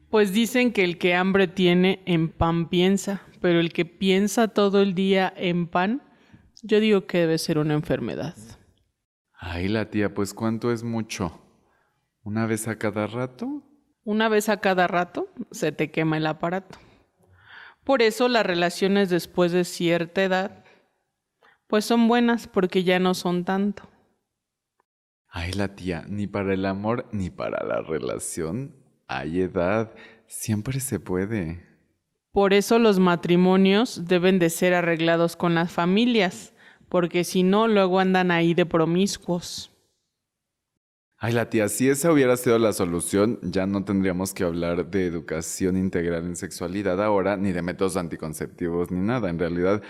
Pues dicen que el que hambre tiene, en pan piensa, pero el que piensa todo el día en pan, yo digo que debe ser una enfermedad. Ay, la tía, pues ¿cuánto es mucho? ¿Una vez a cada rato? Una vez a cada rato se te quema el aparato. Por eso las relaciones después de cierta edad, pues son buenas porque ya no son tanto. Ay, la tía, ni para el amor ni para la relación hay edad. Siempre se puede. Por eso los matrimonios deben de ser arreglados con las familias, porque si no, luego andan ahí de promiscuos. Ay, la tía, si esa hubiera sido la solución, ya no tendríamos que hablar de educación integral en sexualidad ahora, ni de métodos anticonceptivos, ni nada. En realidad,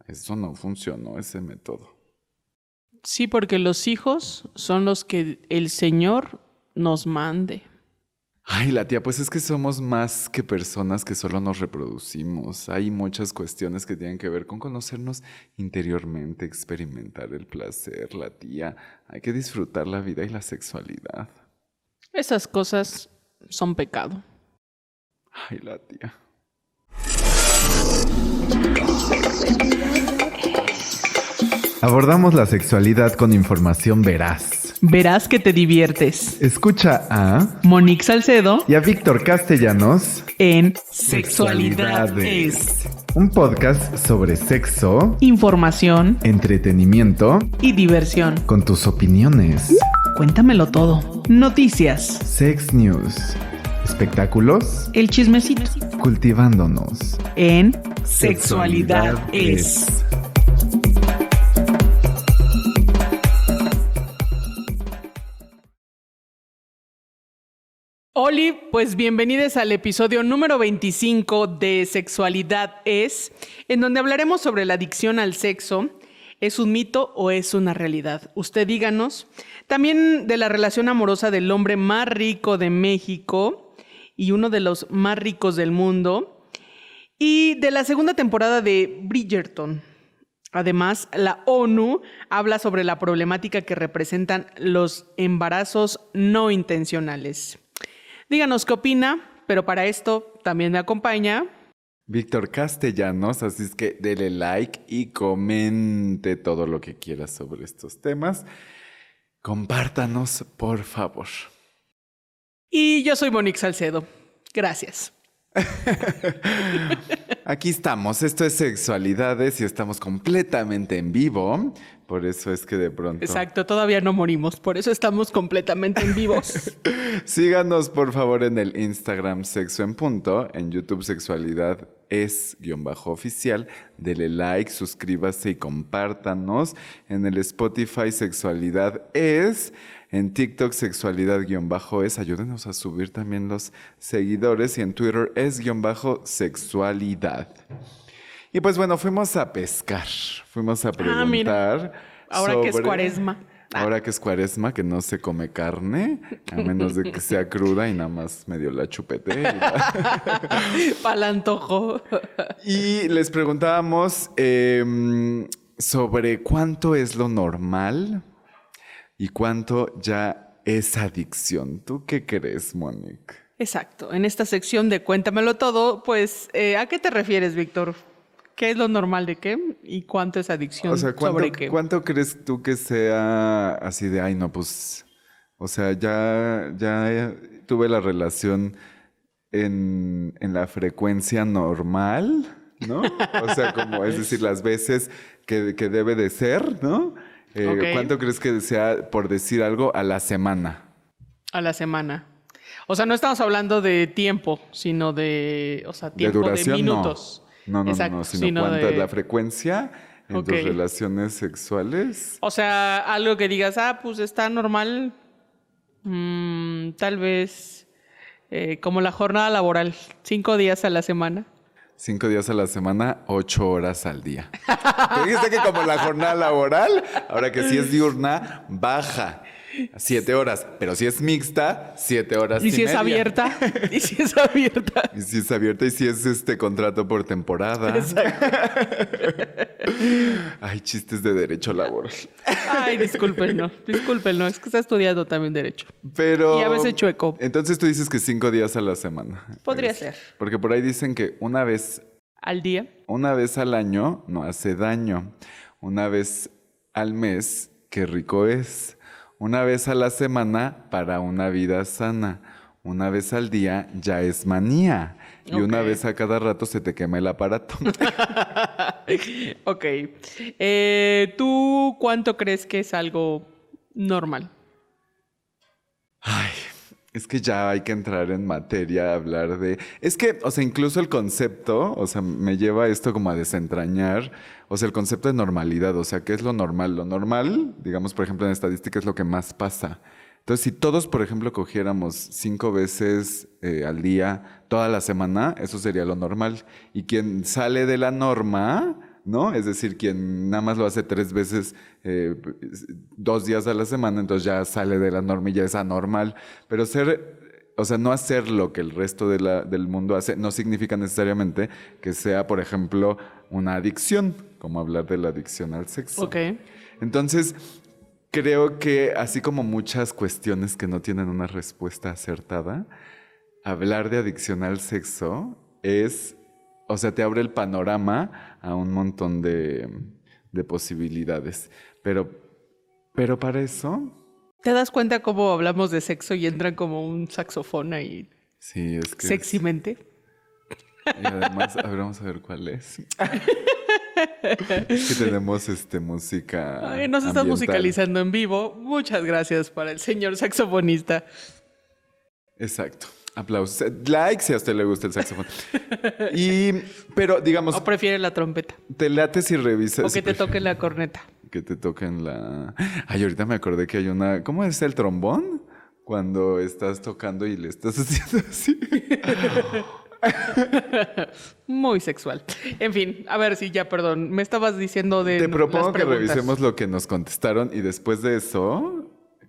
eso no funcionó, ese método. Sí, porque los hijos son los que el Señor nos mande. Ay, la tía, pues es que somos más que personas que solo nos reproducimos. Hay muchas cuestiones que tienen que ver con conocernos interiormente, experimentar el placer, la tía. Hay que disfrutar la vida y la sexualidad. Esas cosas son pecado. Ay, la tía. Abordamos la sexualidad con información veraz. Verás que te diviertes. Escucha a Monique Salcedo y a Víctor Castellanos en Sexualidad es un podcast sobre sexo, información entretenimiento y diversión. con tus opiniones. Cuéntamelo todo. Noticias, Sex News, espectáculos, el chismecito cultivándonos. en Sexualidad es. Oli, pues bienvenidos al episodio número 25 de Sexualidad es, en donde hablaremos sobre la adicción al sexo. ¿Es un mito o es una realidad? Usted díganos. También de la relación amorosa del hombre más rico de México y uno de los más ricos del mundo. Y de la segunda temporada de Bridgerton. Además, la ONU habla sobre la problemática que representan los embarazos no intencionales. Díganos qué opina, pero para esto también me acompaña Víctor Castellanos, así es que dele like y comente todo lo que quiera sobre estos temas. Compártanos, por favor. y yo soy Monique Salcedo. Gracias. Aquí estamos, esto es Sexualidades y estamos completamente en vivo. Por eso es que de pronto... Exacto, todavía no morimos, por eso estamos completamente en vivos. Síganos por favor en el Instagram Sexo en Punto, en YouTube Sexualidad es _oficial. Dele like, suscríbase y compártanos. En el Spotify Sexualidad es, en TikTok Sexualidad _es. Ayúdenos a subir también los seguidores y en Twitter es _sexualidad. Y pues bueno, fuimos a pescar, fuimos a preguntar mira. Ahora que es cuaresma. Ahora que es cuaresma, que no se come carne, a menos de que sea cruda y nada más medio la chupete. Pa'l antojo. Y les preguntábamos sobre cuánto es lo normal y cuánto ya es adicción. ¿Tú qué crees, Monique? Exacto, en esta sección de Cuéntamelo Todo, pues, ¿a qué te refieres, Víctor? ¿Qué es lo normal de qué? ¿Y cuánto es adicción O sea, sobre qué? ¿cuánto crees tú que sea así de, ay, no, pues, o sea, ya tuve la relación en la frecuencia normal, ¿no? O sea, como, es decir, las veces que debe de ser, ¿no? Ok. ¿Cuánto crees que sea, por decir algo, a la semana? A la semana. O sea, no estamos hablando de tiempo, sino de, o sea, tiempo de duración, minutos. No, Exacto, sino cuánto es la frecuencia en Ok. tus relaciones sexuales. O sea, algo que digas, pues está normal, tal vez como la jornada laboral, 5 días a la semana. 5 días a la semana, 8 horas al día. Te dijiste que como la jornada laboral, ahora que sí es diurna, baja. 7 horas. Pero si es mixta, 7 horas ¿Y si es media. abierta? ¿Y si es abierta? Y si es abierta y si es contrato por temporada. Ay, chistes de derecho laboral. Ay, discúlpenlo, es que está estudiando también Derecho. Pero... Y a veces chueco. Entonces tú dices que 5 días a la semana. Podría Es- ser. Porque por ahí dicen que una vez Al día. al año no hace daño. Una vez al mes, qué rico es. Una vez a la semana, para una vida sana. Una vez al día, ya es manía. Y una Ok. vez a cada rato se te quema el aparato. Ok. ¿Tú cuánto crees que es algo normal? Ay, es que ya hay que entrar en materia, hablar de... Es que, o sea, incluso el concepto, o sea, me lleva esto como a desentrañar, o sea, el concepto de normalidad, o sea, ¿qué es lo normal? Lo normal, digamos, por ejemplo, en estadística es lo que más pasa. Entonces, si todos, por ejemplo, cogiéramos 5 veces al día, toda la semana, eso sería lo normal. Y quien sale de la norma, ¿no? Es decir, quien nada más lo hace 3 veces, 2 días a la semana, entonces ya sale de la norma y ya es anormal. Pero o sea, no hacer lo que el resto del mundo hace, no significa necesariamente que sea, por ejemplo, una adicción, como hablar de la adicción al sexo. Ok. Entonces, creo que así como muchas cuestiones que no tienen una respuesta acertada, hablar de adicción al sexo es, o sea, te abre el panorama a un montón de posibilidades. Pero para eso, ¿Te das cuenta cómo hablamos de sexo y entran como un saxofón ahí sí, es que... sexymente? Y además, a ver, vamos a ver cuál es. Es que tenemos música Ay, nos estás ambiental. musicalizando en vivo. Muchas gracias para el señor saxofonista. Exacto. Aplausos. Like si a usted le gusta el saxofón. Pero digamos, ¿O prefiere la trompeta? te late si revisas. ¿O que te toque la corneta? Que te toquen la... Ay, ahorita me acordé que hay una... ¿Cómo es el trombón? Cuando estás tocando y le estás haciendo así. Muy sexual. En fin, a ver si ya, perdón. Me estabas diciendo de Te las propongo que preguntas. revisemos lo que nos contestaron y después de eso...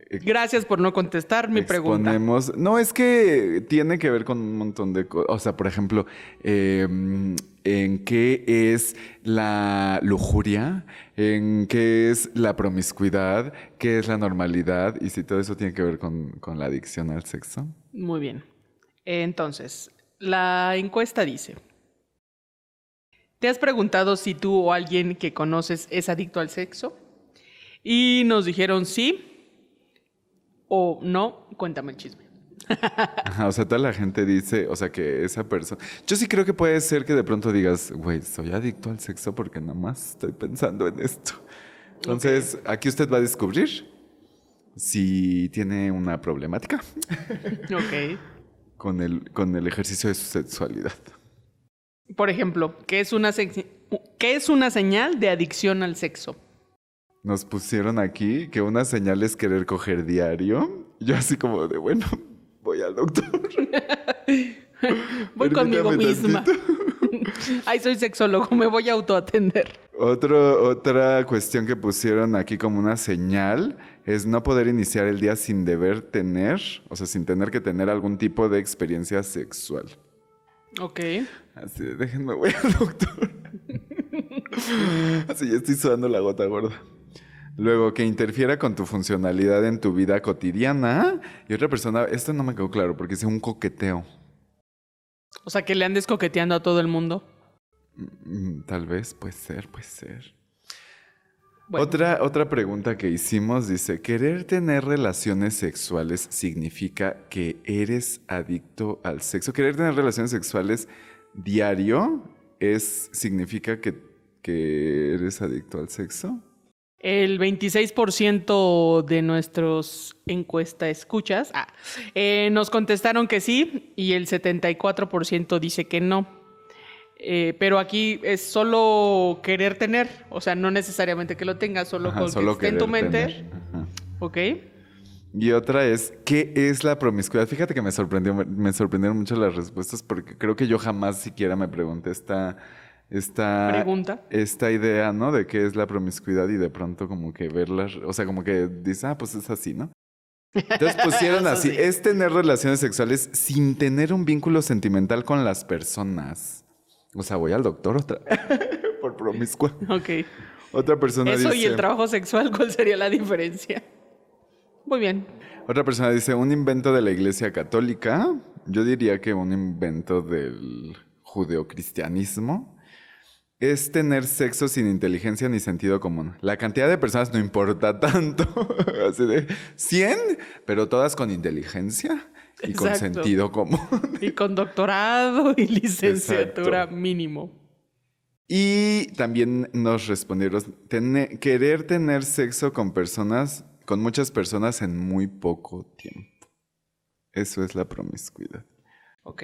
Gracias por no contestar mi pregunta. exponemos... No, es que tiene que ver con un montón de cosas. O sea, por ejemplo, en qué es la lujuria, en qué es la promiscuidad, qué es la normalidad y si todo eso tiene que ver con la adicción al sexo. Muy bien. Entonces, la encuesta dice: ¿te has preguntado si tú o alguien que conoces es adicto al sexo? Y nos dijeron sí o no. Cuéntame el chisme. Ajá, o sea, toda la gente dice, o sea, que esa persona... Yo sí creo que puede ser que de pronto digas, güey, soy adicto al sexo porque nada más estoy pensando en esto. Entonces, aquí usted va a descubrir si tiene una problemática Ok. con el ejercicio de su sexualidad. Por ejemplo, ¿qué es una señal de adicción al sexo? Nos pusieron aquí que una señal es querer coger diario. Yo así como de, bueno, voy al doctor. Voy conmigo Permítame misma. tantito. Ay, soy sexólogo, me voy a autoatender. Otra cuestión que pusieron aquí como una señal es no poder iniciar el día sin deber tener, o sea, sin tener que tener algún tipo de experiencia sexual. Ok. Así de, déjenme, voy al doctor. Así ya estoy sudando la gota gorda. Luego, que interfiera con tu funcionalidad en tu vida cotidiana. Y otra persona, esto no me quedó claro porque es un coqueteo. O sea, que le andes coqueteando a todo el mundo. Tal vez, puede ser, puede ser. Bueno. Otra pregunta que hicimos dice, ¿querer tener relaciones sexuales significa que eres adicto al sexo? ¿Querer tener relaciones sexuales diario significa que eres adicto al sexo? El 26% de nuestros encuesta escuchas nos contestaron que sí y el 74% dice que no. Pero aquí es solo querer tener, o sea, no necesariamente que lo tengas, solo Ajá, con solo que esté en tu querer mente. tener. Ajá. Ok. Y otra es, ¿qué es la promiscuidad? Fíjate que me sorprendieron mucho las respuestas porque creo que yo jamás siquiera me pregunté Pregunta. esta idea, ¿no? De qué es la promiscuidad y de pronto como que verlas, o sea, como que dices, pues es así, ¿no? Entonces pusieron Eso así, sí. es tener relaciones sexuales sin tener un vínculo sentimental con las personas. O sea, voy al doctor otra por promiscua. Ok. Otra persona Eso dice... y el trabajo sexual, ¿cuál sería la diferencia? Muy bien. Otra persona dice, un invento de la Iglesia Católica. Yo diría que un invento del judeocristianismo es tener sexo sin inteligencia ni sentido común. La cantidad de personas no importa tanto. Así de 100, pero todas con inteligencia y con Exacto. sentido común. Y con doctorado y licenciatura Exacto. mínimo. Y también nos respondieron, querer tener sexo con personas, con muchas personas en muy poco tiempo. Eso es la promiscuidad. Ok.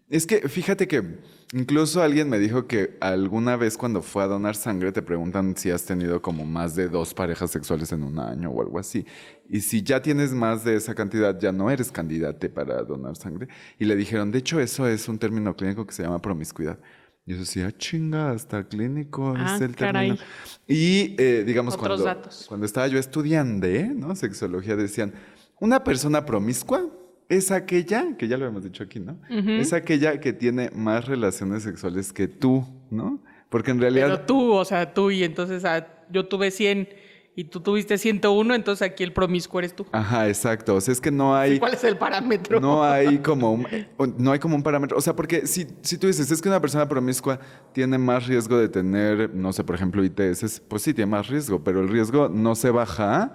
Es que fíjate que incluso alguien me dijo que alguna vez cuando fue a donar sangre te preguntan si has tenido como más de 2 parejas sexuales en un año o algo así. Y si ya tienes más de esa cantidad, ya no eres candidate para donar sangre. Y le dijeron, de hecho, eso es un término clínico que se llama promiscuidad. Y yo decía, chinga, hasta clínico Ah, es el caray. término. Y digamos, Otros datos. cuando estaba yo estudiando, ¿no? Sexología, decían, una persona promiscua es aquella, que ya lo hemos dicho aquí, ¿no? Es aquella que tiene más relaciones sexuales que tú, ¿no? Porque en realidad... Pero tú, o sea, tú y entonces yo tuve 100 y tú tuviste 101, entonces aquí el promiscuo eres tú. Ajá, exacto. O sea, es que no hay... ¿Cuál es el parámetro? No hay como un parámetro. O sea, porque si tú dices, es que una persona promiscua tiene más riesgo de tener, no sé, por ejemplo, ITS, pues sí, tiene más riesgo, pero el riesgo no se baja.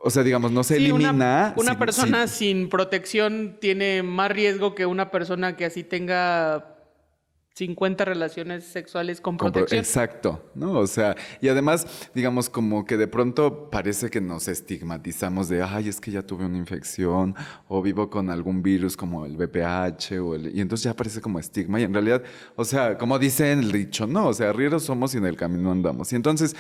O sea, digamos, no se Sí, elimina. una persona sin protección tiene más riesgo que una persona que así tenga 50 relaciones sexuales con protección. Exacto, ¿no? O sea, y además, digamos, como que de pronto parece que nos estigmatizamos de, ay, es que ya tuve una infección o vivo con algún virus como el VPH y entonces ya parece como estigma y en realidad, o sea, como dice el dicho, no, o sea, rieros somos y en el camino andamos. Y entonces,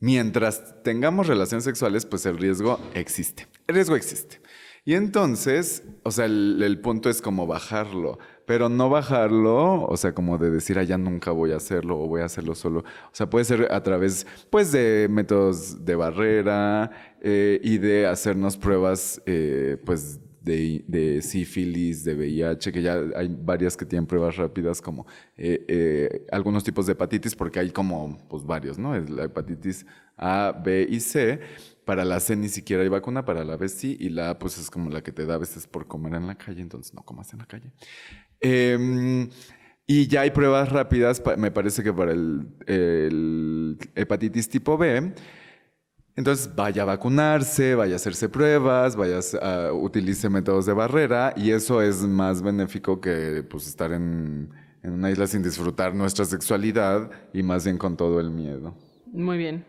mientras tengamos relaciones sexuales, pues el riesgo existe. El riesgo existe. Y entonces, o sea, el punto es como bajarlo, pero no bajarlo, o sea, como de decir, ya nunca voy a hacerlo o voy a hacerlo solo. O sea, puede ser a través, pues, de métodos de barrera y de hacernos pruebas, pues, de sífilis, de VIH, que ya hay varias que tienen pruebas rápidas, como algunos tipos de hepatitis, porque hay como, pues, varios, ¿no? Es la hepatitis A, B y C. Para la C ni siquiera hay vacuna, para la B sí, y la A pues es como la que te da a veces por comer en la calle, entonces no comas en la calle. Y ya hay pruebas rápidas, me parece que para el hepatitis tipo B. Entonces vaya a vacunarse, vaya a hacerse pruebas, utilice métodos de barrera y eso es más benéfico que pues, estar en una isla sin disfrutar nuestra sexualidad y más bien con todo el miedo. Muy bien.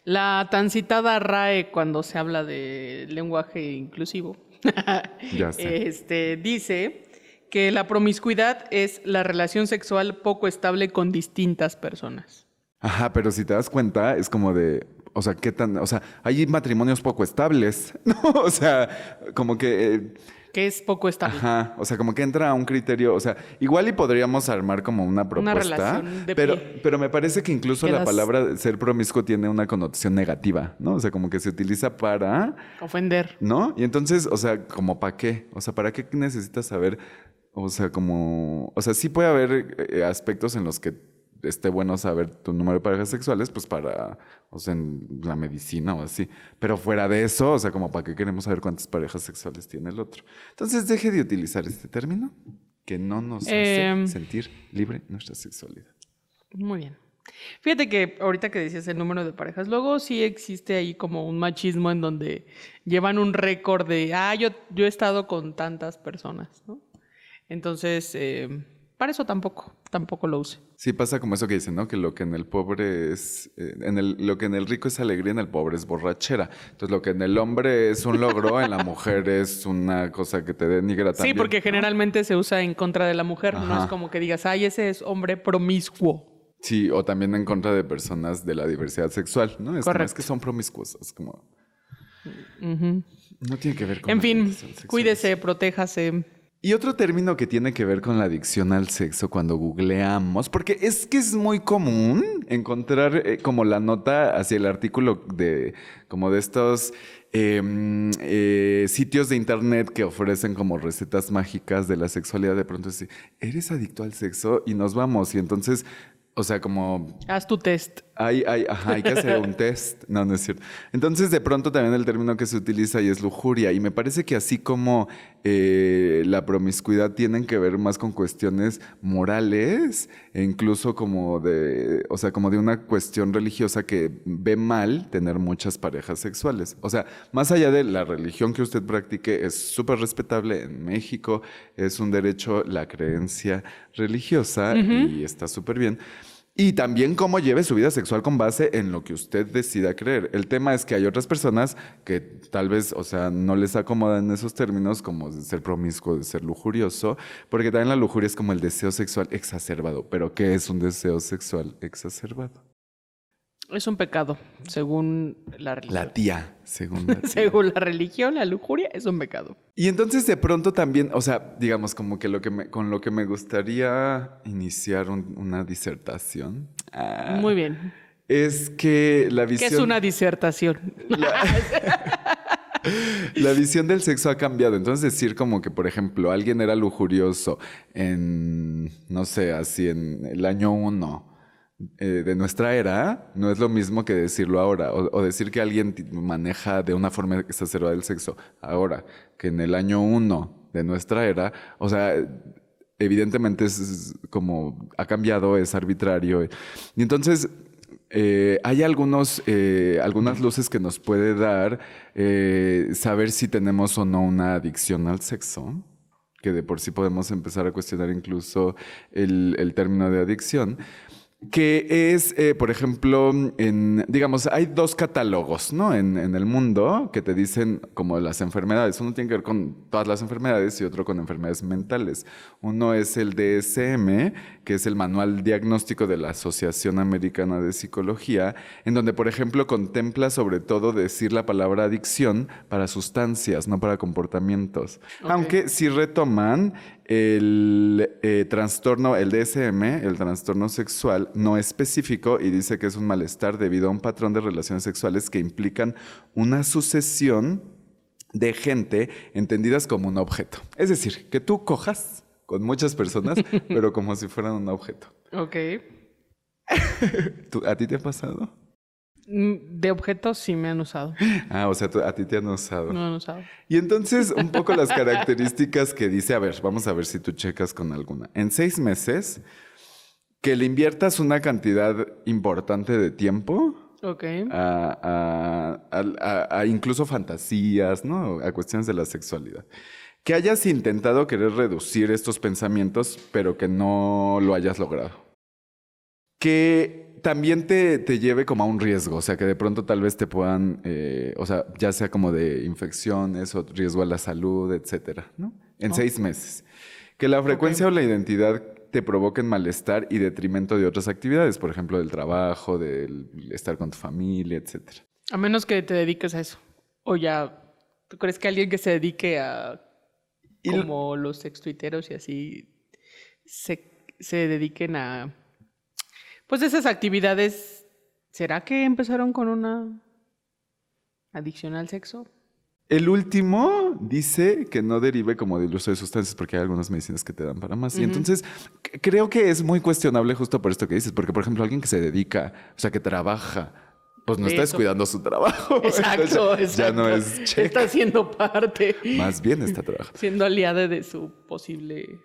La tan citada RAE cuando se habla de lenguaje inclusivo Ya sé. dice que la promiscuidad es la relación sexual poco estable con distintas personas. Ajá, pero si te das cuenta, es como de, o sea, hay matrimonios poco estables, ¿no? O sea, como que... Que es poco estable. Ajá, o sea, como que entra a un criterio, o sea, igual y podríamos armar como una propuesta, relación de pero, pie. pero me parece que incluso la palabra ser promiscuo tiene una connotación negativa, ¿no? O sea, como que se utiliza para, Ofender. ¿no? Y entonces, o sea, como ¿para qué? O sea, ¿para qué necesitas saber? O sea, como, o sea, sí puede haber aspectos en los que esté bueno saber tu número de parejas sexuales, pues para, o sea, en la medicina o así. Pero fuera de eso, o sea, como para qué queremos saber cuántas parejas tiene el otro. Entonces, deje de utilizar este término que no nos hace sentir libre nuestra sexualidad. Muy bien. Fíjate que ahorita que decías el número de parejas, luego sí existe ahí como un machismo en donde llevan un récord de, yo he estado con tantas personas, ¿no? Entonces, para eso tampoco lo use. Sí, pasa como eso que dicen, ¿no? Que lo que en el pobre es, lo que en el rico es alegría, en el pobre es borrachera. Entonces, lo que en el hombre es un logro, en la mujer es una cosa que te denigra también. Sí, porque generalmente se usa en contra de la mujer. Ajá. No es como que digas, ese es hombre promiscuo. Sí, o también en contra de personas de la diversidad sexual, ¿no? Correcto. Es que son promiscuosas, como... No tiene que ver con... En fin, orientación sexual. cuídese, protéjase. Y otro término que tiene que ver con la adicción al sexo cuando googleamos, porque es que es muy común encontrar como la nota hacia el artículo de como de estos sitios de internet que ofrecen como recetas mágicas de la sexualidad. De pronto es, ¿eres adicto al sexo? Y nos vamos. Y entonces, o sea, como Haz tu test. hay que hacer un test. No, no es cierto. Entonces, de pronto también el término que se utiliza y es lujuria. Y me parece que así como la promiscuidad tienen que ver más con cuestiones morales e incluso como o sea, como de una cuestión religiosa que ve mal tener muchas parejas sexuales. O sea, más allá de la religión que usted practique, es súper respetable en México, es un derecho la creencia religiosa y está súper bien. Y también cómo lleve su vida sexual con base en lo que usted decida creer. El tema es que hay otras personas que tal vez, o sea, no les acomodan esos términos como de ser promiscuo, de ser lujurioso, porque también la lujuria es como el deseo sexual exacerbado. ¿Pero qué es un deseo sexual exacerbado? Es un pecado, según la religión. La tía, según la tía. Según la religión, la lujuria es un pecado. Y entonces de pronto también, o sea, digamos como que con lo que me gustaría iniciar una disertación. Muy bien. Es que la ¿Qué visión... es una disertación? La visión del sexo ha cambiado. Entonces decir como que, por ejemplo, alguien era lujurioso en, no sé, así en el año 1 de nuestra era, no es lo mismo que decirlo ahora. O decir que alguien maneja de una forma exacerbada el sexo ahora, que en el año 1 de nuestra era. O sea, evidentemente es como ha cambiado, es arbitrario. Y entonces... hay algunas luces que nos puede dar saber si tenemos o no una adicción al sexo, que de por sí podemos empezar a cuestionar incluso el término de adicción, que es, por ejemplo, digamos, hay dos catálogos, ¿no? En el mundo que te dicen como las enfermedades. Uno tiene que ver con todas las enfermedades y otro con enfermedades mentales. Uno es el DSM, que es el Manual Diagnóstico de la Asociación Americana de Psicología, en donde, por ejemplo, contempla sobre todo decir la palabra adicción para sustancias, no para comportamientos. Ok. Aunque sí retoman el trastorno, el DSM, el trastorno sexual no específico, y dice que es un malestar debido a un patrón de relaciones sexuales que implican una sucesión de gente entendidas como un objeto. Es decir, que tú cojas con muchas personas, pero como si fueran un objeto. Ok. ¿A ti te ha pasado? De objetos sí me han usado. Ah, o sea, a ti te han usado. No han usado. Y entonces, un poco las características que dice, a ver, vamos a ver si tú checas con alguna. En 6 meses, que le inviertas una cantidad importante de tiempo Ok. a incluso fantasías, ¿no? A cuestiones de la sexualidad. Que hayas intentado querer reducir estos pensamientos, pero que no lo hayas logrado. Que también te lleve como a un riesgo, o sea, que de pronto tal vez te puedan, o sea, ya sea como de infecciones o riesgo a la salud, etcétera, ¿no? En 6 meses. Que la frecuencia o la identidad te provoquen malestar y detrimento de otras actividades, por ejemplo, del trabajo, del estar con tu familia, etcétera. A menos que te dediques a eso. O ya, ¿tú crees que alguien que se dedique a como los sextuiteros y así se dediquen a pues esas actividades? ¿Será que empezaron con una adicción al sexo? El último dice que no derive como del uso de sustancias porque hay algunas medicinas que te dan para más. Y entonces creo que es muy cuestionable justo por esto que dices. Porque, por ejemplo, alguien que se dedica, o sea, que trabaja, pues no está Eso. descuidando su trabajo. Exacto, Entonces, ya no es check. Está siendo parte. Más bien está trabajando. Siendo aliada de su posible...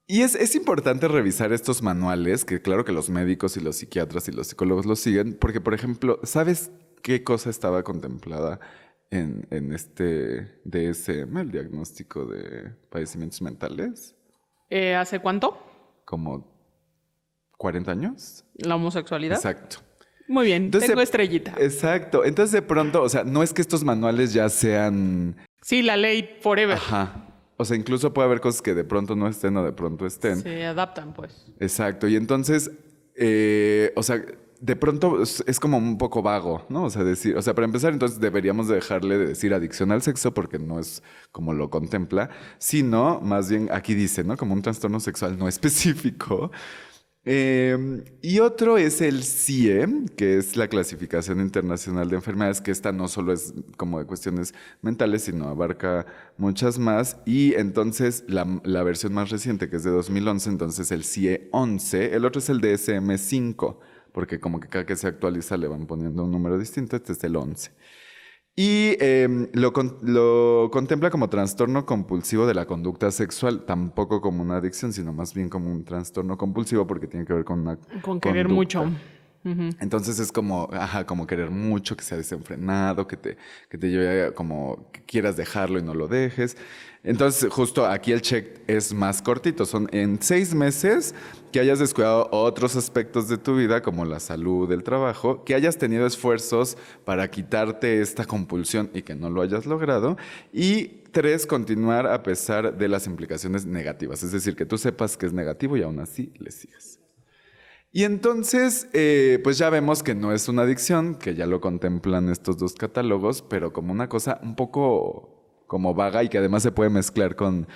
Y es importante revisar estos manuales, que claro que los médicos y los psiquiatras y los psicólogos los siguen, porque, por ejemplo, ¿sabes qué cosa estaba contemplada en este DSM, el diagnóstico de padecimientos mentales? ¿Hace cuánto? Como 40 años. ¿La homosexualidad? Exacto. Muy bien, Entonces, tengo estrellita. Exacto. Entonces, de pronto, o sea, no es que estos manuales ya sean... Sí, la ley forever. Ajá. O sea, incluso puede haber cosas que de pronto no estén o de pronto estén. Se adaptan, pues. Exacto. Y entonces, o sea, de pronto es como un poco vago, ¿no? O sea, decir, o sea, para empezar, entonces deberíamos dejarle de decir adicción al sexo porque no es como lo contempla, sino más bien aquí dice, ¿no? Como un trastorno sexual no específico. Y otro es el CIE, que es la Clasificación Internacional de Enfermedades, que esta no solo es como de cuestiones mentales, sino abarca muchas más. Y entonces la versión más reciente, que es de 2011, entonces el CIE 11, el otro es el DSM-5, porque como que cada que se actualiza le van poniendo un número distinto, este es el 11. Y lo contempla como trastorno compulsivo de la conducta sexual, tampoco como una adicción, sino más bien como un trastorno compulsivo porque tiene que ver con una Con querer conducta. mucho. Entonces es como, como querer mucho, que sea desenfrenado, que te lleve a como que quieras dejarlo y no lo dejes. Entonces justo aquí el check es más cortito, son en 6 meses que hayas descuidado otros aspectos de tu vida como la salud, el trabajo, que hayas tenido esfuerzos para quitarte esta compulsión y que no lo hayas logrado. Y 3, continuar a pesar de las implicaciones negativas, es decir, que tú sepas que es negativo y aún así le sigas. Y entonces, pues ya vemos que no es una adicción, que ya lo contemplan estos 2 catálogos, pero como una cosa un poco como vaga y que además se puede mezclar con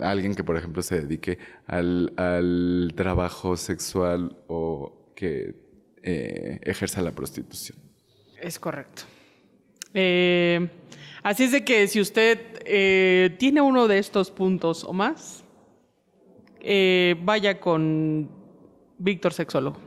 alguien que, por ejemplo, se dedique al trabajo sexual o que ejerza la prostitución. Es correcto. Así es de que si usted tiene uno de estos puntos o más, vaya con Víctor Sexólogo.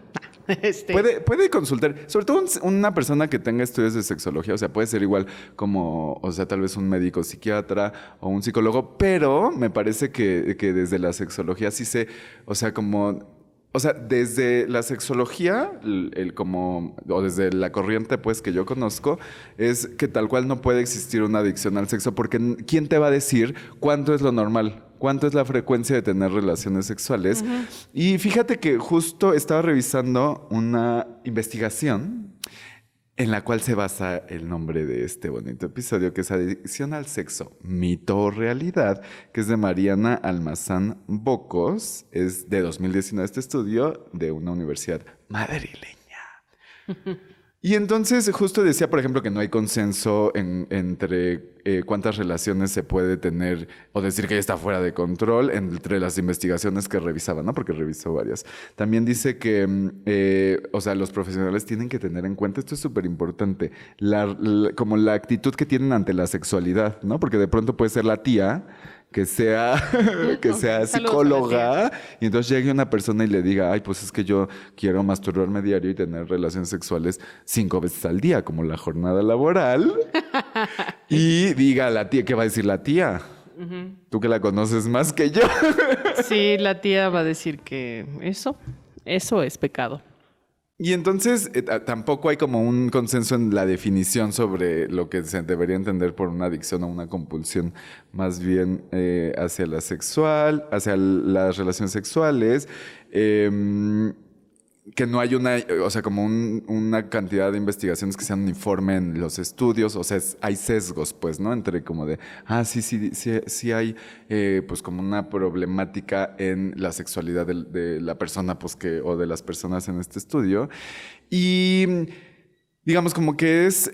Puede consultar, sobre todo una persona que tenga estudios de sexología, o sea, puede ser igual como, o sea, tal vez un médico psiquiatra o un psicólogo, pero me parece que desde la sexología sí se, o sea, como... O sea, desde la sexología, o desde la corriente pues que yo conozco, es que tal cual no puede existir una adicción al sexo, porque ¿quién te va a decir cuánto es lo normal? ¿Cuánto es la frecuencia de tener relaciones sexuales? Uh-huh. Y fíjate que justo estaba revisando una investigación en la cual se basa el nombre de este bonito episodio, que es Adicción al Sexo, Mito o Realidad, que es de Mariana Almazán Bocos. Es de 2019 este estudio de una universidad madrileña. Y entonces justo decía, por ejemplo, que no hay consenso entre cuántas relaciones se puede tener o decir que ya está fuera de control entre las investigaciones que revisaba, ¿no? Porque revisó varias. También dice que, o sea, los profesionales tienen que tener en cuenta, esto es súper importante, como la actitud que tienen ante la sexualidad, ¿no? Porque de pronto puede ser la tía que sea psicóloga y entonces llegue una persona y le diga, ay, pues es que yo quiero masturbarme diario y tener relaciones sexuales 5 veces al día, como la jornada laboral. Y diga a la tía, ¿qué va a decir la tía? Uh-huh. Tú que la conoces más que yo. Sí, la tía va a decir que eso es pecado. Y entonces tampoco hay como un consenso en la definición sobre lo que se debería entender por una adicción o una compulsión, más bien hacia la sexual, hacia las relaciones sexuales, que no hay como una cantidad de investigaciones que sean uniforme en los estudios, o sea, hay sesgos, pues, ¿no? Entre como de, sí hay, pues, como una problemática en la sexualidad de la persona, pues, o de las personas en este estudio. Y, digamos, como que es...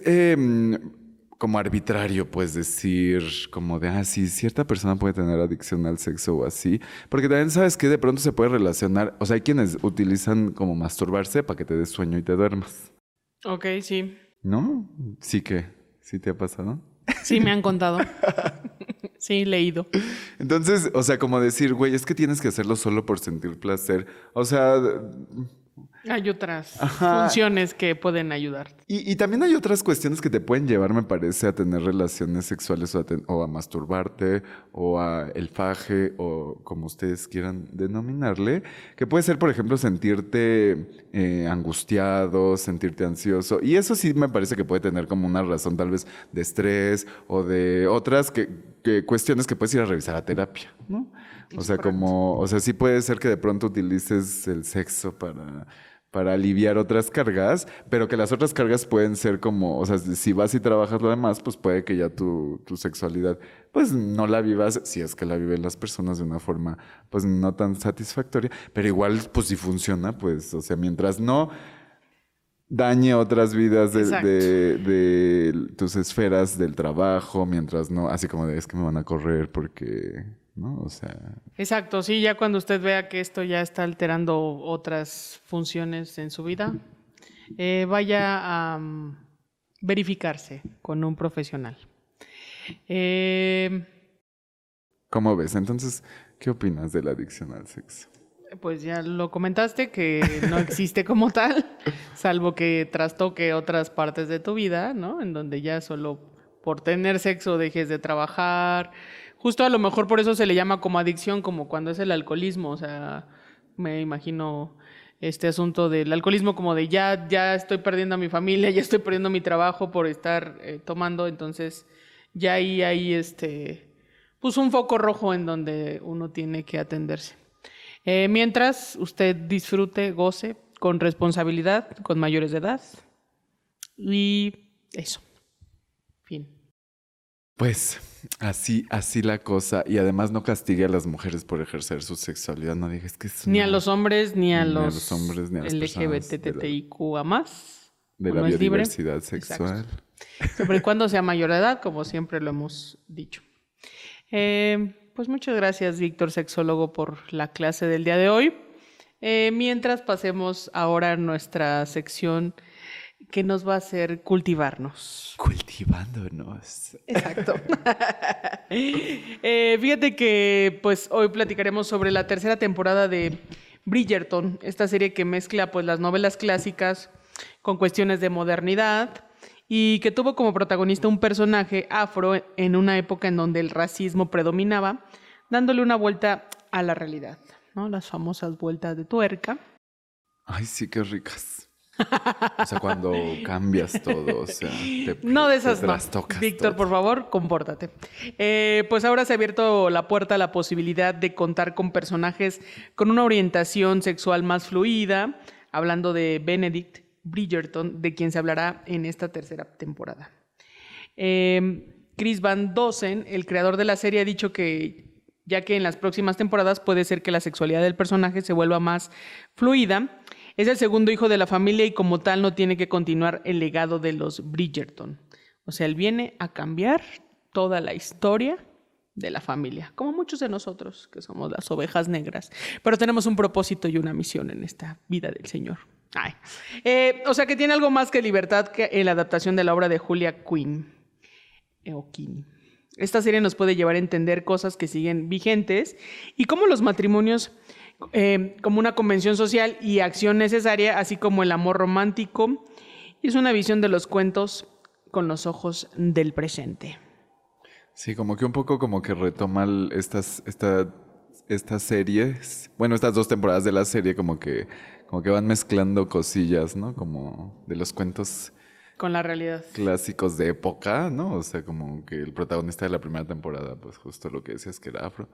como arbitrario, pues decir como de, sí, cierta persona puede tener adicción al sexo o así. Porque también sabes que de pronto se puede relacionar, o sea, hay quienes utilizan como masturbarse para que te des sueño y te duermas. Ok, sí. ¿No? ¿Sí te ha pasado? Sí, me han contado. Sí, leído. Entonces, o sea, como decir, güey, es que tienes que hacerlo solo por sentir placer. O sea... Hay otras funciones que pueden ayudar. Y también hay otras cuestiones que te pueden llevar, me parece, a tener relaciones sexuales o a masturbarte o a el faje o como ustedes quieran denominarle, que puede ser, por ejemplo, sentirte angustiado, sentirte ansioso. Y eso sí me parece que puede tener como una razón tal vez de estrés o de otras cuestiones que puedes ir a revisar a terapia, ¿no? O sea, sí puede ser que de pronto utilices el sexo para aliviar otras cargas, pero que las otras cargas pueden ser como, o sea, si vas y trabajas lo demás, pues puede que ya tu sexualidad, pues no la vivas, si es que la viven las personas de una forma, pues no tan satisfactoria, pero igual, pues si funciona, pues, o sea, mientras no dañe otras vidas Exacto. de tus esferas del trabajo, mientras no, así como de es que me van a correr porque, ¿no? O sea, Exacto, sí, ya cuando usted vea que esto ya está alterando otras funciones en su vida, vaya a verificarse con un profesional. Eh, ¿cómo ves? Entonces, ¿qué opinas de la adicción al sexo? pues ya lo comentaste, que no existe como tal, salvo que trastoque otras partes de tu vida, ¿no? En donde ya solo por tener sexo dejes de trabajar. Justo a lo mejor por eso se le llama como adicción, como cuando es el alcoholismo. O sea, me imagino este asunto del alcoholismo como de ya estoy perdiendo a mi familia, ya estoy perdiendo mi trabajo por estar tomando. Entonces ya ahí hay pues un foco rojo en donde uno tiene que atenderse. Mientras usted disfrute, goce con responsabilidad, con mayores de edad. Y eso. Fin. Pues así la cosa. Y además no castigue a las mujeres por ejercer su sexualidad. No digas que es Ni a una- los hombres, ni a ni los hombres, ni a las personas LGBTTIQ a más. de la Uno es libre. biodiversidad sexual. Siempre y cuando sea mayor de edad, como siempre lo hemos dicho. Pues muchas gracias, Víctor, sexólogo, por la clase del día de hoy. Mientras pasemos ahora a nuestra sección que nos va a hacer cultivarnos. Cultivándonos. Exacto. Fíjate que pues hoy platicaremos sobre la tercera temporada de Bridgerton, esta serie que mezcla pues las novelas clásicas con cuestiones de modernidad y que tuvo como protagonista un personaje afro en una época en donde el racismo predominaba, dándole una vuelta a la realidad, ¿no? Las famosas vueltas de tuerca. Ay, sí, qué ricas. O sea, cuando cambias todo, o sea, No de te esas no. trastocas Víctor, todo. por favor, compórtate. Pues ahora se ha abierto la puerta a la posibilidad de contar con personajes con una orientación sexual más fluida, hablando de Benedict Bridgerton, de quien se hablará en esta tercera temporada. Chris Van Dosen, el creador de la serie, ha dicho que ya que en las próximas temporadas puede ser que la sexualidad del personaje se vuelva más fluida. Es el segundo hijo de la familia y como tal no tiene que continuar el legado de los Bridgerton. O sea, él viene a cambiar toda la historia de la familia, como muchos de nosotros, que somos las ovejas negras. Pero tenemos un propósito y una misión en esta vida del Señor. Ay. O sea, que tiene algo más que libertad que en la adaptación de la obra de Julia Quinn. Esta serie nos puede llevar a entender cosas que siguen vigentes y cómo los matrimonios como una convención social y acción necesaria, así como el amor romántico, y es una visión de los cuentos con los ojos del presente. Sí, como que un poco como que retoma estas series, bueno, estas dos temporadas de la serie como que van mezclando cosillas, ¿no? Como de los cuentos Con la realidad. clásicos de época, ¿no? O sea, como que el protagonista de la primera temporada, pues justo lo que decías que era afro.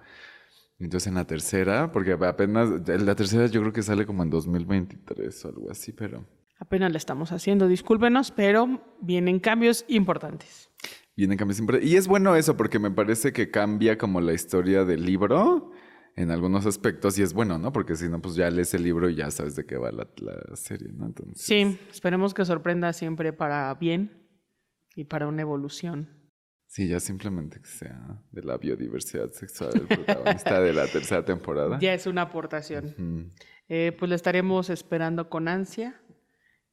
Entonces en la tercera, porque apenas, la tercera yo creo que sale como en 2023 o algo así, pero Apenas la estamos haciendo, discúlpenos, pero vienen cambios importantes. vienen cambios importantes. Y es bueno eso, porque me parece que cambia como la historia del libro en algunos aspectos, y es bueno, ¿no? Porque si no, pues ya lees el libro y ya sabes de qué va la serie, ¿no? Entonces, Sí, esperemos que sorprenda siempre para bien y para una evolución. sí, ya simplemente que sea de la biodiversidad sexual el protagonista de la tercera temporada. Ya es una aportación. Mm. Pues la estaremos esperando con ansia.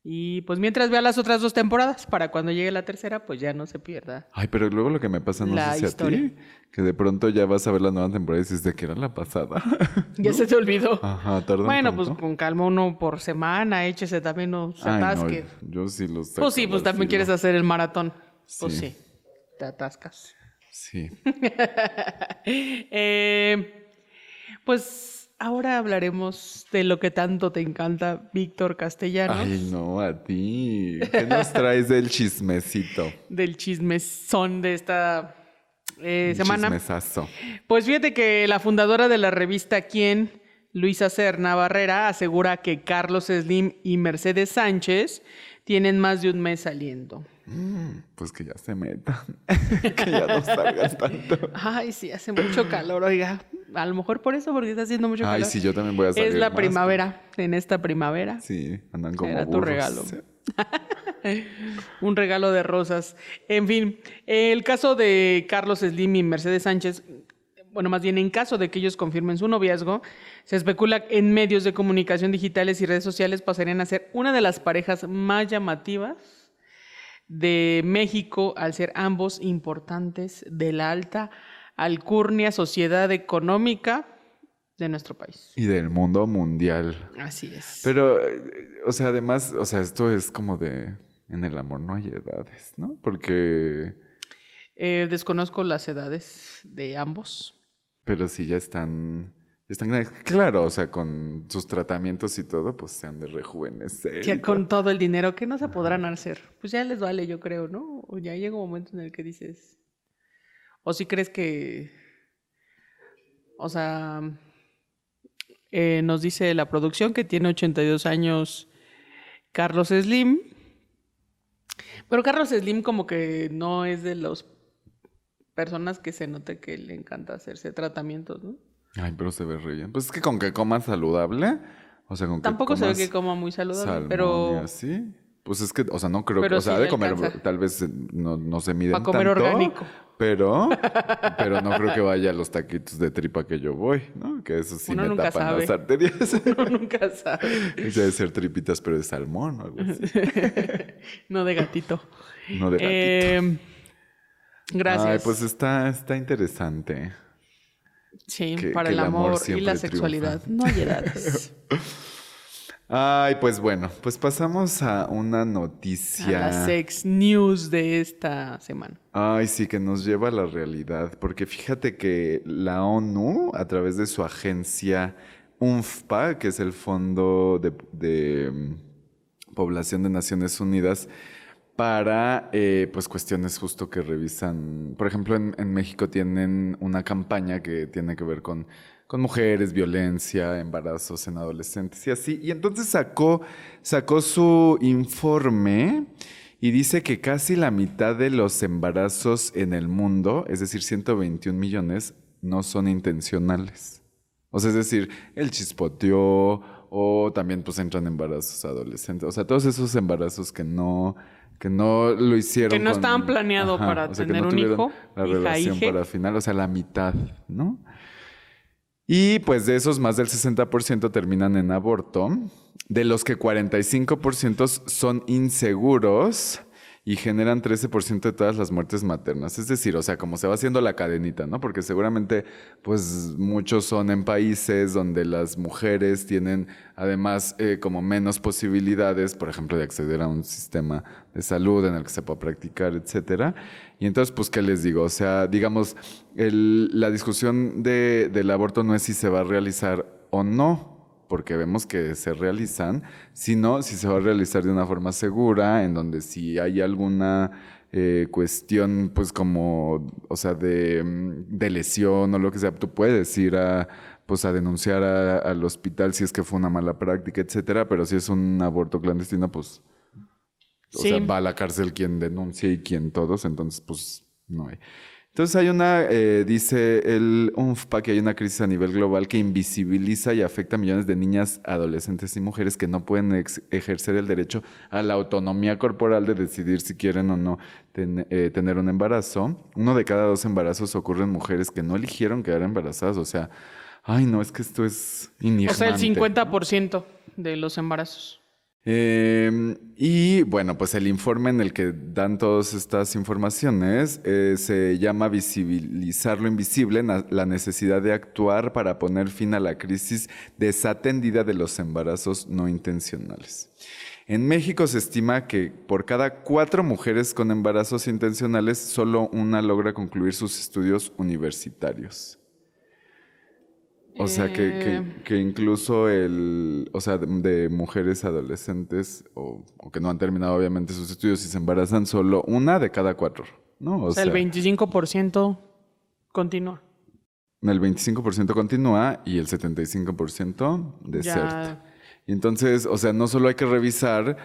Y pues mientras vea las otras dos temporadas, para cuando llegue la tercera, pues ya no se pierda. Ay, pero luego lo que me pasa, no La sé si historia. a ti, que de pronto ya vas a ver la nueva temporada y dices de que era la pasada. Ya se te olvidó. Ajá, tarda un Bueno, pues tanto. con calma uno por semana, échese también un Ay, no, atasque. yo sí los saco Pues sí, pues al también filo. quieres hacer el maratón. Pues Sí. sí, te atascas. Sí. Pues ahora hablaremos de lo que tanto te encanta, Víctor Castellanos, Ay, no, a ti. ¿Qué nos traes del chismecito? del chismezón de esta Un semana. Chismesazo. Pues fíjate que la fundadora de la revista Quién, Luisa Serna Barrera, asegura que Carlos Slim y Mercedes Sánchez tienen más de un mes saliendo. Pues que ya se metan, que ya no salgan tanto. Ay, sí, hace mucho calor, oiga. A lo mejor por eso, porque está haciendo mucho Ay, calor. sí, yo también voy a salir Es la más, primavera, en esta primavera. Sí, andan como Será tu burros. regalo. Un regalo de rosas. En fin, el caso de Carlos Slim y Mercedes Sánchez, bueno, más bien en caso de que ellos confirmen su noviazgo, se especula en medios de comunicación digitales y redes sociales pasarían a ser una de las parejas más llamativas de México al ser ambos importantes de la alta alcurnia sociedad económica de nuestro país. Y del mundo mundial. Así es. Pero, o sea, además, o sea, esto es como de... En el amor no hay edades, ¿no? Porque... Desconozco las edades de ambos. Pero si ya están... Claro, o sea, con sus tratamientos y todo, pues se han de rejuvenecer. Ya y con todo. todo el dinero que no se podrán hacer. Pues ya les vale, yo creo, ¿no? O ya llega un momento en el que dices... O si crees que... O sea... nos dice la producción que tiene 82 años Carlos Slim. Pero Carlos Slim como que no es de las personas que se note que le encanta hacerse tratamientos, ¿no? Ay, pero se ve re bien. Pues es que con que comas saludable, o sea, con que Tampoco se ve comas que coma muy saludable, salmón y pero así. Pues es que, o sea, no creo que, Pero o sea, sí ha de le comer, alcanza. tal vez no se miden para comer tanto, orgánico. pero no creo que vaya a los taquitos de tripa que yo voy, ¿no? Que eso sí Uno me nunca tapan sabe. las arterias. Uno nunca sabe. Debe ser tripitas, pero de salmón o algo así. No de gatito. No de gatito. Gracias. Ay, pues está interesante. Sí, que- para que el el amor amor y siempre la triunfa. sexualidad. No hay edades. Ay, pues bueno, pues pasamos a una A noticia. la sex news de esta semana. Ay, sí, que nos lleva a la realidad, porque fíjate que la ONU, a través de su agencia UNFPA, que es el Fondo de Población de Naciones Unidas, para pues cuestiones justo que revisan, por ejemplo, en México tienen una campaña que tiene que ver con mujeres, violencia, embarazos en adolescentes y así. Y entonces sacó su informe y dice que casi la mitad de los embarazos en el mundo, es decir, 121 millones, no son intencionales. O sea, es decir, el chispoteó o también pues entran embarazos adolescentes. O sea, todos esos embarazos que no lo hicieron Que no con- estaban planeado para que tener no un tuvieron hijo, la hija, relación hije. para final, o sea, la mitad, ¿no? Y pues de esos más del 60% terminan en aborto, de los que 45% son inseguros y generan 13% de todas las muertes maternas. Es decir, o sea, como se va haciendo la cadenita, ¿no? Porque seguramente, pues muchos son en países donde las mujeres tienen además como menos posibilidades, por ejemplo, de acceder a un sistema de salud en el que se pueda practicar, etcétera. Y entonces, pues, ¿qué les digo? O sea, digamos, la discusión del aborto no es si se va a realizar o no, porque vemos que se realizan, sino si se va a realizar de una forma segura, en donde si hay alguna cuestión, pues como, o sea, de lesión o lo que sea, tú puedes ir pues a denunciar al hospital si es que fue una mala práctica, etcétera, pero si es un aborto clandestino, pues, o Sí. sea, va a la cárcel quien denuncia y quien todos, entonces, pues, no hay. Entonces hay dice el UNFPA que hay una crisis a nivel global que invisibiliza y afecta a millones de niñas, adolescentes y mujeres que no pueden ejercer el derecho a la autonomía corporal de decidir si quieren o no tener un embarazo. 1 de cada 2 embarazos ocurre en mujeres que no eligieron quedar embarazadas. O sea, ay no, es que esto es indignante. O sea, el 50% de los embarazos. Y bueno, pues el informe en el que dan todas estas informaciones se llama Visibilizar lo invisible, la necesidad de actuar para poner fin a la crisis desatendida de los embarazos no intencionales. En México se estima que por cada 4 mujeres con embarazos intencionales, solo una logra concluir sus estudios universitarios. O sea, que incluso o sea, de mujeres adolescentes o que no han terminado obviamente sus estudios y se embarazan, solo 1 de cada 4, ¿no? O sea, el 25% continúa. El 25% continúa y el 75% deserta. Y entonces, o sea, no solo hay que revisar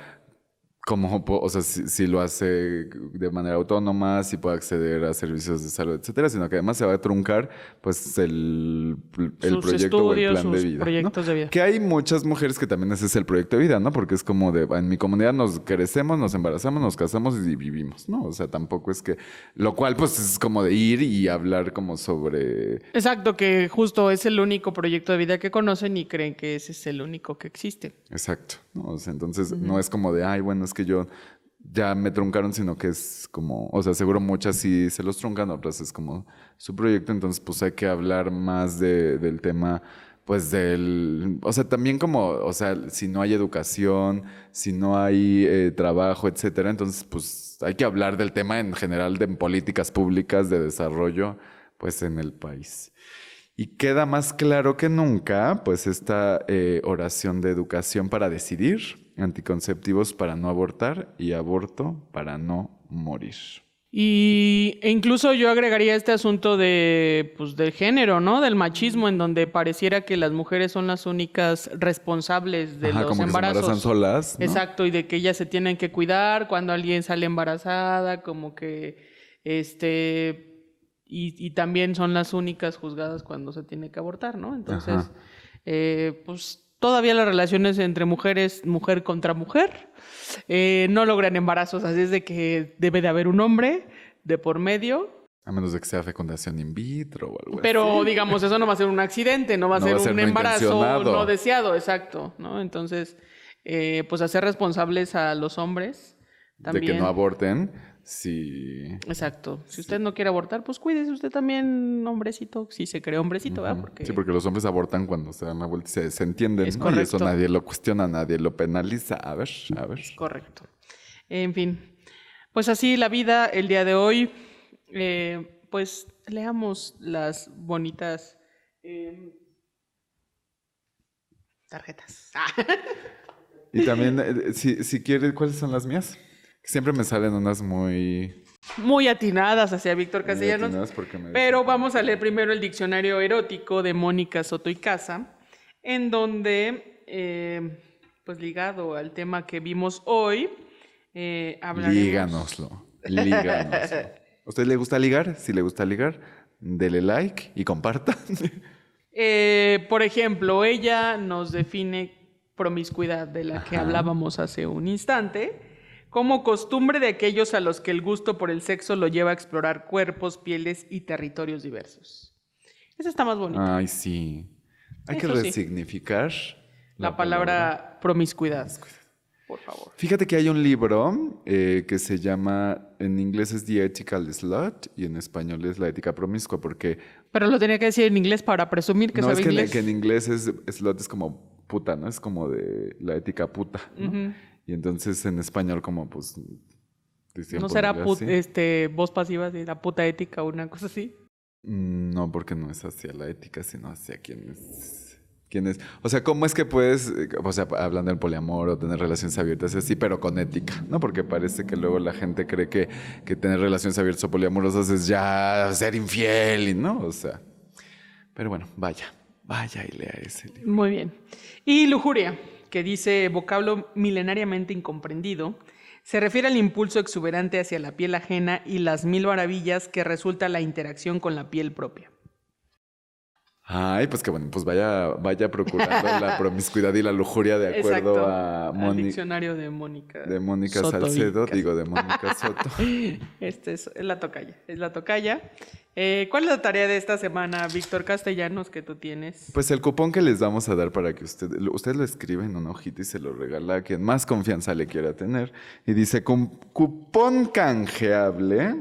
o sea, si lo hace de manera autónoma, si puede acceder a servicios de salud, etcétera, sino que además se va a truncar, pues, el Sus proyecto o el estudios, plan de sus vida, ¿no? proyectos de vida. Que hay muchas mujeres que también ese es el proyecto de vida, ¿no? Porque es como en mi comunidad nos crecemos, nos embarazamos, nos casamos y vivimos, ¿no? O sea, tampoco es que, lo cual, pues, es como de ir y hablar como sobre... Exacto, que justo es el único proyecto de vida que conocen y creen que ese es el único que existe. Exacto, ¿no? O sea, entonces no es como de, ay, bueno, es que yo ya me truncaron, sino que es como, o sea, seguro muchas sí se los truncan, otras es como su proyecto, entonces pues hay que hablar más del tema, pues o sea, también como, o sea, si no hay educación, si no hay trabajo, etcétera, entonces pues hay que hablar del tema en general de políticas públicas de desarrollo, pues en el país. Y queda más claro que nunca, pues, esta oración de educación para decidir, anticonceptivos para no abortar y aborto para no morir. E incluso yo agregaría este asunto de, pues, del género, ¿no? Del machismo, en donde pareciera que las mujeres son las únicas responsables de los como embarazos. que se embarazan solas, ¿no? Exacto, y de que ellas se tienen que cuidar cuando alguien sale embarazada, como que, y también son las únicas juzgadas cuando se tiene que abortar, ¿no? Entonces, pues todavía las relaciones entre mujeres, mujer contra mujer, no logran embarazos, así es de que debe de haber un hombre de por medio. A menos de que sea fecundación in vitro o algo Pero así. digamos, eso no va a ser un accidente, no va a No ser va a ser un no embarazo intencionado. no deseado, exacto, ¿no? Entonces, pues hacer responsables a los hombres también. De que no aborten, sí. Exacto. Si usted no quiere abortar, pues cuídese usted también, hombrecito, si se cree hombrecito, ¿verdad? Sí, porque los hombres abortan cuando se dan la vuelta y se entienden, Es ¿no? Y eso correcto. nadie lo cuestiona, nadie lo penaliza. A ver. Correcto. En fin, pues así la vida el día de hoy. Pues leamos las bonitas tarjetas. Y también, si quieres, ¿cuáles son las mías? Siempre me salen unas muy... Muy atinadas hacia Víctor Castellanos. atinadas porque me Pero dicen- vamos a leer primero el diccionario erótico de Mónica Soto y Casa, en donde, pues ligado al tema que vimos hoy, hablaremos... Líganoslo. ¿A usted le gusta ligar? Si le gusta ligar, dele like y compartan. Por ejemplo, ella nos define promiscuidad, de la que hablábamos hace un instante, como costumbre de aquellos a los que el gusto por el sexo lo lleva a explorar cuerpos, pieles y territorios diversos. Esa está más bonita. Ay, sí. Hay que Eso sí. resignificar La palabra promiscuidad, por favor. Fíjate que hay un libro que se llama, en inglés es The Ethical Slut y en español es La Ética Promiscua, porque Pero lo tenía que decir en inglés para presumir que no sabe es que, inglés. que en inglés slut es como puta, ¿no? Es como de la ética puta, ¿no? Y entonces en español como pues... decían ¿No será ponerle así. voz pasiva de la puta ética o una cosa así? No, porque no es hacia la ética, sino hacia quién es. O sea, ¿cómo es que puedes, o sea, hablando del poliamor o tener relaciones abiertas así, pero con ética, ¿no? Porque parece que luego la gente cree que tener relaciones abiertas o poliamorosas es ya ser infiel, y ¿no? O sea, pero bueno, vaya y lea ese libro. Muy bien. Y lujuria, que dice vocablo milenariamente incomprendido, se refiere al impulso exuberante hacia la piel ajena y las mil maravillas que resulta la interacción con la piel propia. Ay, pues que bueno, pues vaya procurando la promiscuidad y la lujuria de acuerdo Exacto, a al diccionario de Mónica Soto Salcedo, y Casa. de Mónica Soto. Es la tocaya. ¿Cuál es la tarea de esta semana, Víctor Castellanos, que tú tienes? Pues el cupón que les vamos a dar para que usted lo escribe en una hojita y se lo regala a quien más confianza le quiera tener. Y dice, cupón canjeable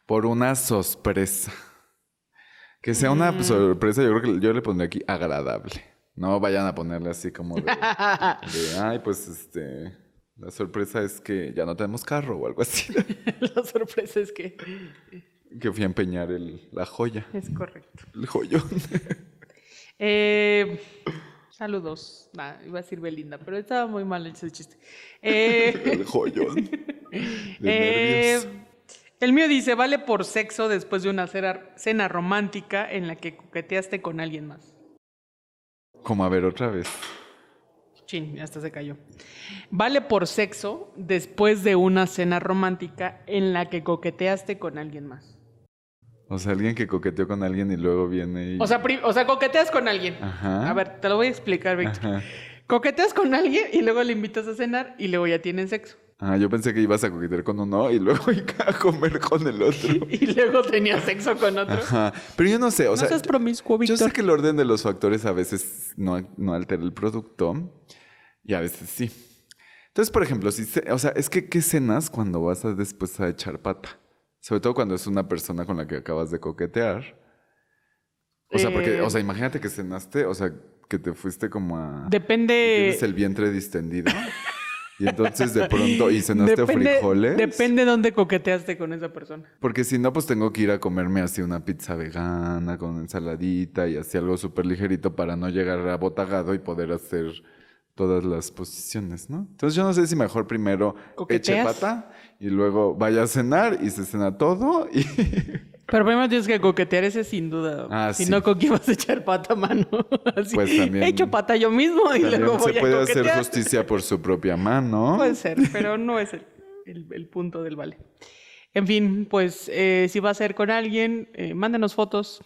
por una sorpresa. Que sea una sorpresa, yo creo que yo le pondré aquí agradable. No vayan a ponerle así como de ay, pues la sorpresa es que ya no tenemos carro o algo así. La sorpresa es que Que fui a empeñar la joya, es correcto. el joyón. Saludos. Nah, iba a decir Belinda, pero estaba muy mal ese chiste. El joyón. De nervios. El mío dice, vale por sexo después de una cena romántica en la que coqueteaste con alguien más. Como a ver otra vez. Chin, hasta se cayó. Vale por sexo después de una cena romántica en la que coqueteaste con alguien más. O sea, alguien que coqueteó con alguien y luego viene y... O sea, coqueteas con alguien. Ajá. A ver, te lo voy a explicar, Víctor. Ajá. Coqueteas con alguien y luego le invitas a cenar y luego ya tienen sexo. Ah, yo pensé que ibas a coquetear con uno y luego a comer con el otro. Y luego tenías sexo con otro. Ajá. Pero yo no sé, o No sea... seas promiscuo, Víctor. Yo sé que el orden de los factores a veces no altera el producto y a veces sí. Entonces, por ejemplo, o sea, es que ¿qué cenas cuando vas después a echar pata? Sobre todo cuando es una persona con la que acabas de coquetear. O sea, porque, o sea, imagínate que cenaste, o sea, que te fuiste como a... Depende... Tienes el vientre distendido. Y entonces de pronto, ¿y cenaste frijoles? Depende dónde coqueteaste con esa persona. Porque si no, pues tengo que ir a comerme así una pizza vegana con ensaladita y así algo súper ligerito para no llegar abotagado y poder hacer todas las posiciones, ¿no? Entonces yo no sé si mejor primero eche ¿Coqueteas? pata y luego vaya a cenar y se cena todo y... Pero primero tienes que coquetear, ese sin duda. Ah, si sí. no, ¿con quién vas a echar pata, mano? Así, Pues también- he hecho pata yo mismo y También luego voy se a puede coquetear. hacer justicia por su propia mano. Puede ser, pero no es el punto del vale. En fin, pues si va a ser con alguien, mándenos fotos.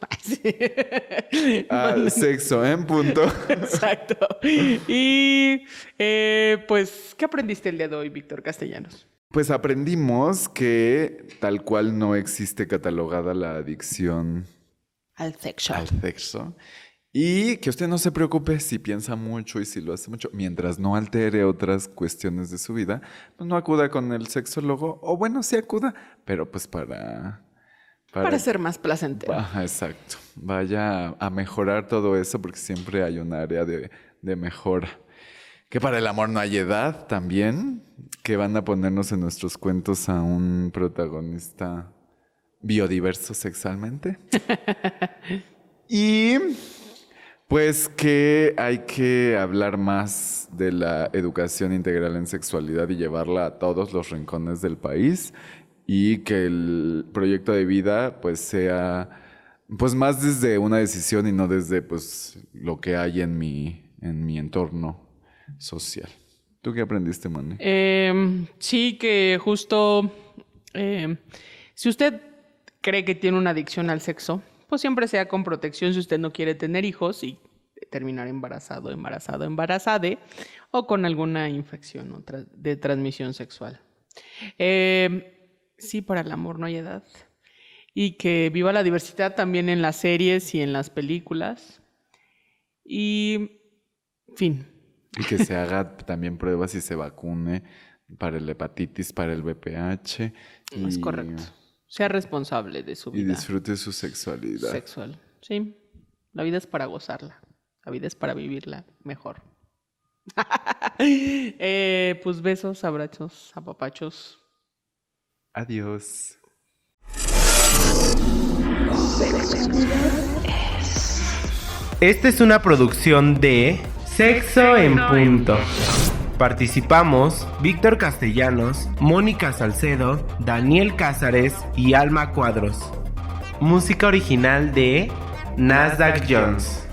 Sexo en punto. Exacto. Y pues, ¿qué aprendiste el día de hoy, Víctor Castellanos? Pues aprendimos que tal cual no existe catalogada la adicción Al sexo. al sexo. Y que usted no se preocupe si piensa mucho y si lo hace mucho, mientras no altere otras cuestiones de su vida, pues no acuda con el sexólogo, o bueno, sí acuda, pero pues para ser más placentero. Ajá, exacto. Vaya a mejorar todo eso porque siempre hay un área de mejora. Que para el amor no hay edad también, que van a ponernos en nuestros cuentos a un protagonista biodiverso sexualmente. Y pues que hay que hablar más de la educación integral en sexualidad y llevarla a todos los rincones del país y que el proyecto de vida pues sea pues más desde una decisión y no desde pues lo que hay en mi entorno social. ¿Tú qué aprendiste, Moni? Sí, que justo si usted cree que tiene una adicción al sexo, pues siempre sea con protección si usted no quiere tener hijos y terminar embarazado, embarazade o con alguna infección de transmisión sexual. Sí, para el amor no hay edad. Y que viva la diversidad también en las series y en las películas. Y, fin. Y que se haga también pruebas y se vacune para el hepatitis, para el VPH. Es correcto. Sea responsable de su Y vida disfrute su sexualidad. sexual. Sí, la vida es para gozarla. La vida es para vivirla mejor. Pues besos, abrazos, apapachos. Adiós. Esta es una producción de Sexo en Punto. Participamos Víctor Castellanos, Mónica Salcedo, Daniel Cázares y Alma Cuadros. Música original de Nasdaq Jones.